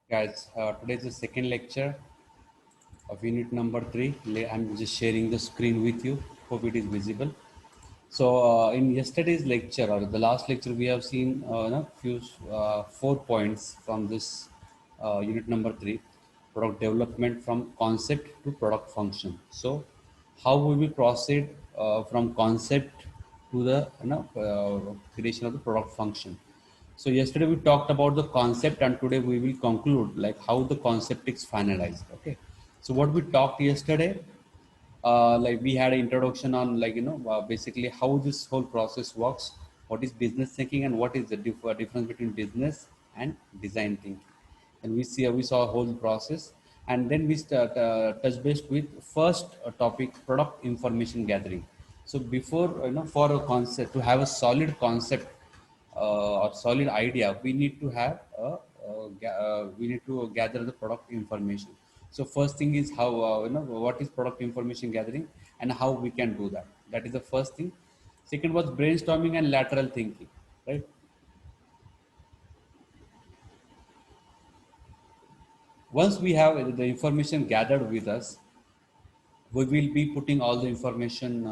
Guys, today is the second lecture of unit number 3. I'm just sharing the screen with you. Hope it is visible. So, in yesterday's lecture or the last lecture, we have seen few 4 points from this unit number 3, product development from concept to product function. So, how will we proceed from concept to the creation of the product function? So yesterday we talked about the concept, and today we will conclude like how the concept is finalized. Okay. So what we talked yesterday, like we had an introduction on basically how this whole process works, what is business thinking, and what is the difference between business and design thinking. And we saw a whole process, and then we start touch base with first topic, product information gathering. So before for a concept to have a solid concept or solid idea, we need to have we need to gather the product information. So first thing is how what is product information gathering and how we can do that. That is the first thing. Second was brainstorming and lateral thinking, right? Once we have the information gathered with us, we will be putting all the information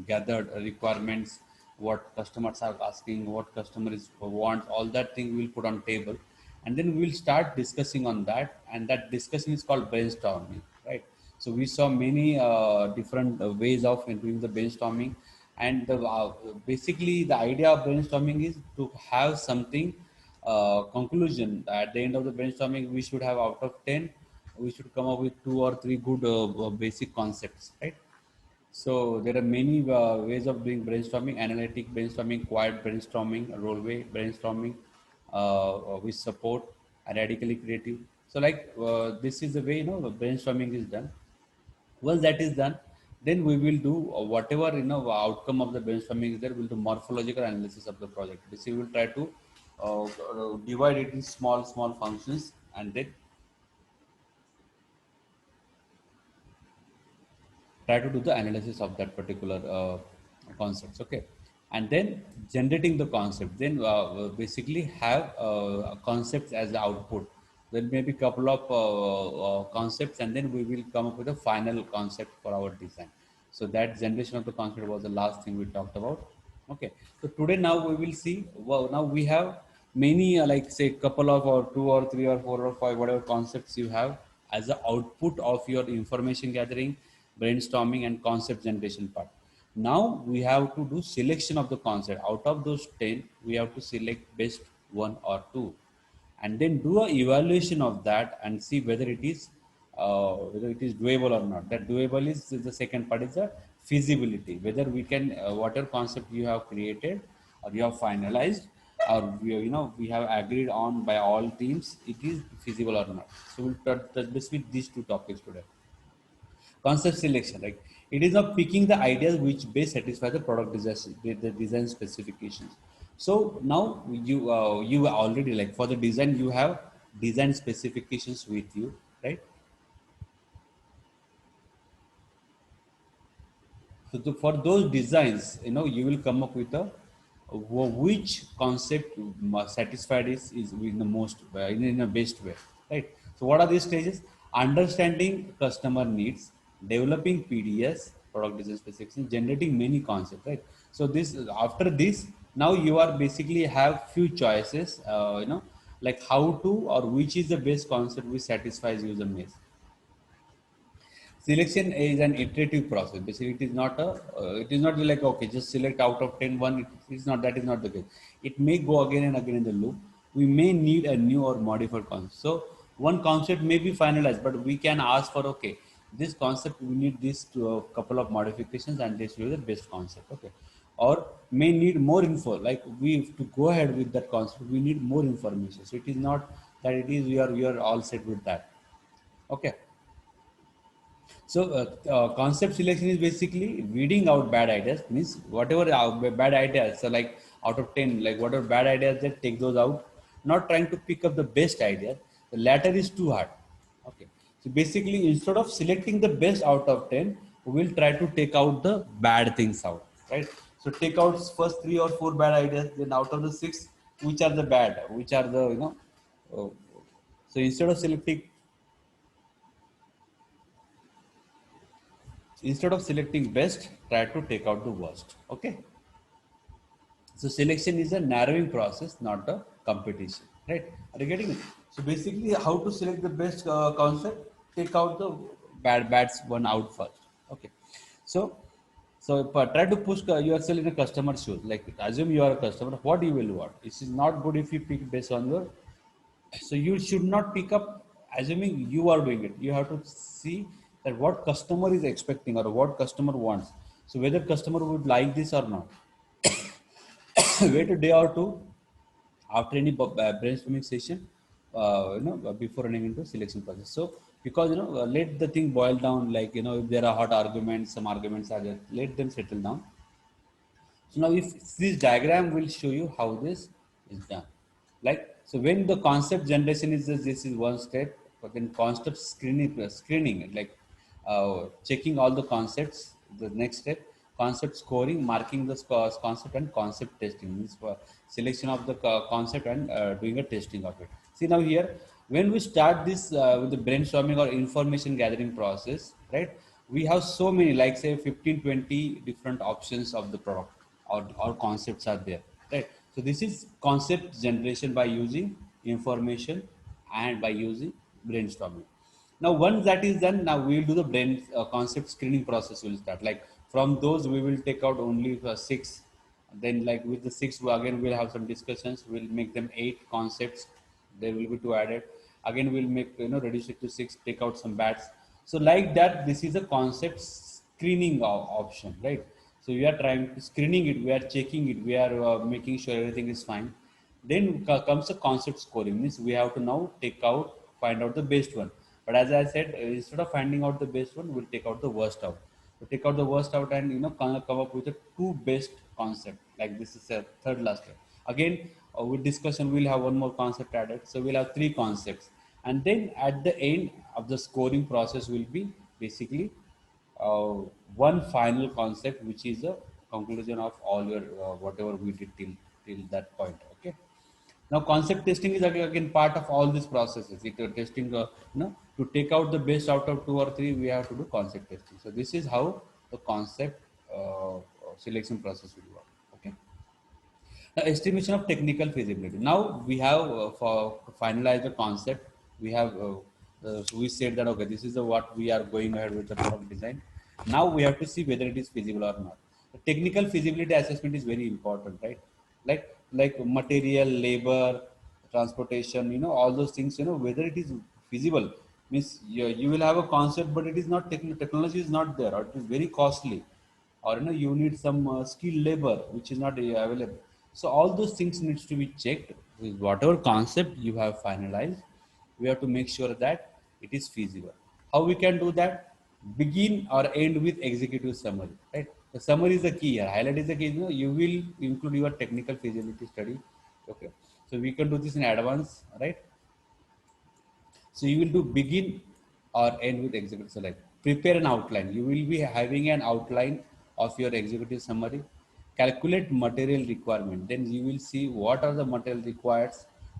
gathered, requirements, what customers are asking, what customers want, all that thing we'll put on table, and then we'll start discussing on that, and that discussion is called brainstorming, right? So we saw many different ways of doing the brainstorming, and basically the idea of brainstorming is to have something conclusion. At the end of the brainstorming, we should have out of 10, we should come up with two or three good basic concepts, right? So there are many ways of doing brainstorming: analytic brainstorming, quiet brainstorming, role-play brainstorming, with support, and radically creative. So like this is the way brainstorming is done. Once that is done, then we will do whatever outcome of the brainstorming is there. We'll do morphological analysis of the project. This we will try to divide it in small functions, and then try to do the analysis of that particular concepts. Okay. And then generating the concept, then basically have concepts as the output. Then maybe couple of concepts, and then we will come up with a final concept for our design. So that generation of the concept was the last thing we talked about. Okay. So today now we will see, well, now we have many like say couple of or two or three or four or five whatever concepts you have as the output of your information gathering, brainstorming, and concept generation part. Now we have to do selection of the concept. Out of those 10, we have to select best one or two, and then do a evaluation of that and see whether it is doable or not. That doable is the second part, is the feasibility, whether we can whatever concept you have created or you have finalized, or we have agreed on by all teams, it is feasible or not. So we'll touch base with these two topics today. Concept selection, like it is not picking the ideas which best satisfy the product design, the design specifications. So now you already, like for the design, you have design specifications with you, right? So for those designs, you will come up with a which concept satisfied is in the most in the best way, right? So what are these stages? Understanding customer needs, developing PDS, product design specification, generating many concepts, right? So this after this, now you are basically have few choices, like how to or which is the best concept which satisfies user needs. Selection is an iterative process. Basically, it is not like okay, just select out of 10 one. It is not, that is not the case. It may go again and again in the loop. We may need a new or modified concept. So one concept may be finalized, but we can ask for okay, this concept we need this to a couple of modifications, and this will be the best concept. Okay, or may need more info. Like we to go ahead with that concept, we need more information. So it is not that it is we are all set with that. Okay. So concept selection is basically weeding out bad ideas. Means whatever bad ideas. So like out of 10, like whatever bad ideas, that take those out. Not trying to pick up the best idea. The latter is too hard. Okay. So basically, instead of selecting the best out of 10, we will try to take out the bad things out. Right. So take out first three or four bad ideas. Then out of the six, which are the bad, which are the uh, So instead of selecting best, try to take out the worst. Okay. So selection is a narrowing process, not a competition, right? Are you getting it? So basically, how to select the best concept? Take out the bad one out first. Okay. So try to push yourself in a customer shoes. Like assume you are a customer, what you will want. This is not good if you pick based on your. So you should not pick up assuming you are doing it. You have to see that what customer is expecting or what customer wants. So whether customer would like this or not. Wait a day or two after any brainstorming session, before running into selection process. So because let the thing boil down, like if there are hot arguments, some arguments are there, let them settle down. So now if this diagram will show you how this is done. Like so when the concept generation is this is one step, but then concept screening like checking all the concepts, the next step concept scoring, marking the concept, and concept testing means for selection of the concept and doing a testing of it. See now here when we start this with the brainstorming or information gathering process, right, we have so many like say 15 20 different options of the product or concepts are there, right? So this is concept generation by using information and by using brainstorming. Now once that is done, now we will do the brain concept screening process will start. Like from those we will take out only six, then like with the six again we'll have some discussions, we'll make them eight concepts, there will be two added, again we'll make reduce it to six, take out some bats. So like that, this is a concept screening option, right? So we are trying to screening it, we are checking it, we are making sure everything is fine. Then comes the concept scoring, means we have to now take out, find out the best one. But as I said, instead of finding out the best one, we'll take out the worst out. So take out the worst out and come up with the two best concept. Like this is a third last step. Again, with discussion, we'll have one more concept added. So we'll have three concepts, and then at the end of the scoring process will be basically uh, one final concept, which is a conclusion of all your whatever we did till that point. Okay. Now, concept testing is again part of all these processes. It testing, to take out the best out of two or three, we have to do concept testing. So this is how the concept selection process will work. Okay. Now, estimation of technical feasibility. Now we have for to finalize the concept. We have so we said that okay, this is the what we are going ahead with the product design. Now we have to see whether it is feasible or not. The technical feasibility assessment is very important, right? Like material, labor, transportation, all those things. Whether it is feasible means you will have a concept, but it is not technology is not there, or it is very costly, or you need some skilled labor which is not available. So all those things needs to be checked with whatever concept you have finalized. We have to make sure that it is feasible. How we can do that? Begin or end with executive summary, right? The summary is the key here, highlight is the key. You will include your technical feasibility study. Okay, so we can do this in advance, right? So you will do begin or end with executive summary. Prepare an outline. You will be having an outline of your executive summary. Calculate material requirement. Then you will see what are the material required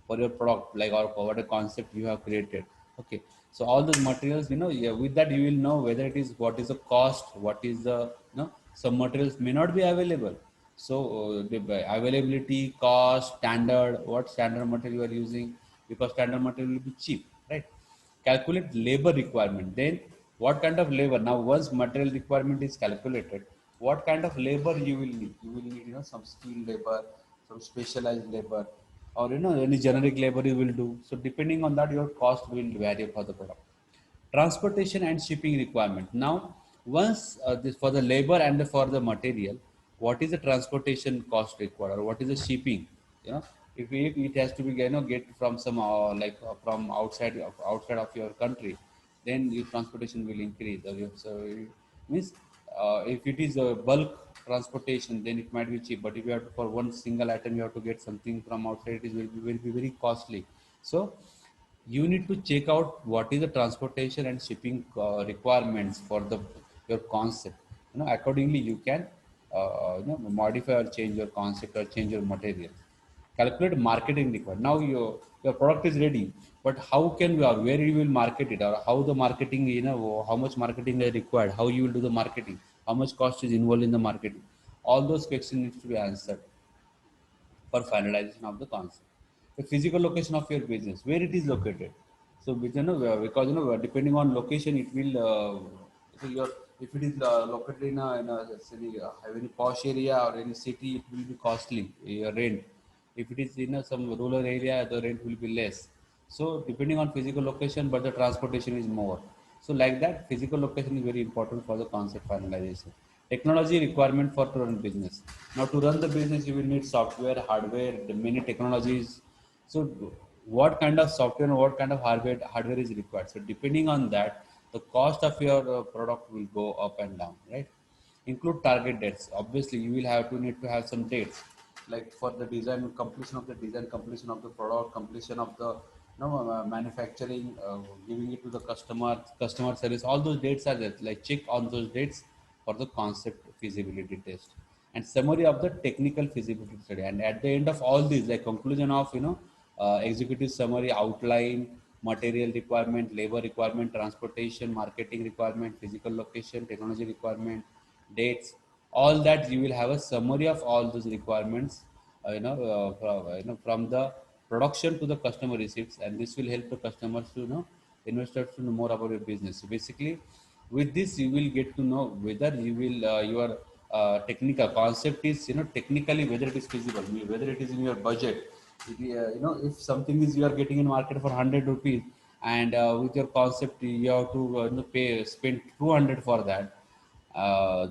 for your product, like or what a concept you have created. Okay. So all those materials, yeah, with that you will know whether it is what is the cost, what is the, some materials may not be available. So the availability, cost, standard, what standard material you are using, because standard material will be cheap, right? Calculate labor requirement. Then what kind of labor? Now once material requirement is calculated, what kind of labor you will need? You will need some skilled labor, some specialized labor, or any generic labor you will do. So depending on that, your cost will vary for the product. Transportation and shipping requirement. Now once this for the labor and for the material, what is the transportation cost required, or what is the shipping? If it has to be get from some from outside of your country, then your transportation will increase. So it means if it is a bulk transportation, then it might be cheap, but if you have to, for one single item you have to get something from outside, it is will be very costly. So you need to check out what is the transportation and shipping requirements for the your concept. Accordingly you can modify or change your concept or change your material. calculate marketing required. Now your product is ready, but how can we, or where you will market it, or how the marketing, how much marketing is required, how you will do the marketing, how much cost is involved in the marketing. All those questions need to be answered for finalization of the concept. The physical location of your business, where it is located. So, because depending on location, it will. So your, if it is located in a say, have any posh area or any city, it will be costly. Your rent. If it is in some rural area, the rent will be less. So depending on physical location, but the transportation is more. So like that, physical location is very important for the concept finalization. Technology requirement for to run business. Now to run the business, you will need software, hardware, the many technologies. So what kind of software and what kind of hardware is required. So depending on that, the cost of your product will go up and down, right? Include target dates. Obviously you will have to need to have some dates, like for the design completion of the design, completion of the product, completion of the manufacturing, giving it to the customer service. All those dates are there, like check on those dates for the concept feasibility test and summary of the technical feasibility study. And at the end of all these, like conclusion of executive summary, outline, material requirement, labor requirement, transportation, marketing requirement, physical location, technology requirement, dates, all that you will have a summary of all those requirements, from the production to the customer receipts, and this will help the customers to know, investors to know more about your business. So basically, with this, you will get to know whether you will your technical concept is technically whether it is feasible, whether it is in your budget. If something is you are getting in market for 100 rupees, and with your concept you have to pay spend 200 for that,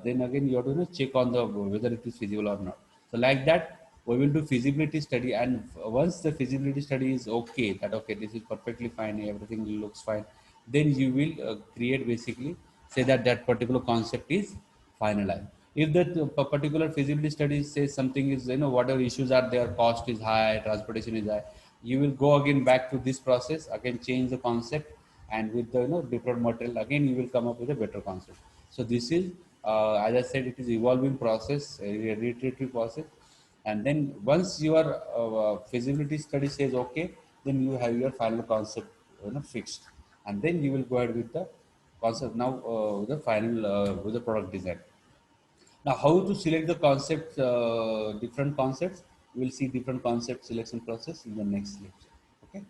then again you have to check on the whether it is feasible or not. So like that, we will do feasibility study, and once the feasibility study is okay, that okay, this is perfectly fine, everything looks fine, then you will create, basically say that that particular concept is finalized. If that particular feasibility study says something is, whatever issues are there, cost is high, transportation is high, you will go again back to this process, again change the concept, and with the different material, again you will come up with a better concept. So this is, as I said, it is evolving process, a iterative process. And then once your feasibility study says okay, then you have your final concept fixed, and then you will go ahead with the concept now, with the final with the product design. Now, how to select the concepts, different concepts? We will see different concept selection process in the next lecture. Okay.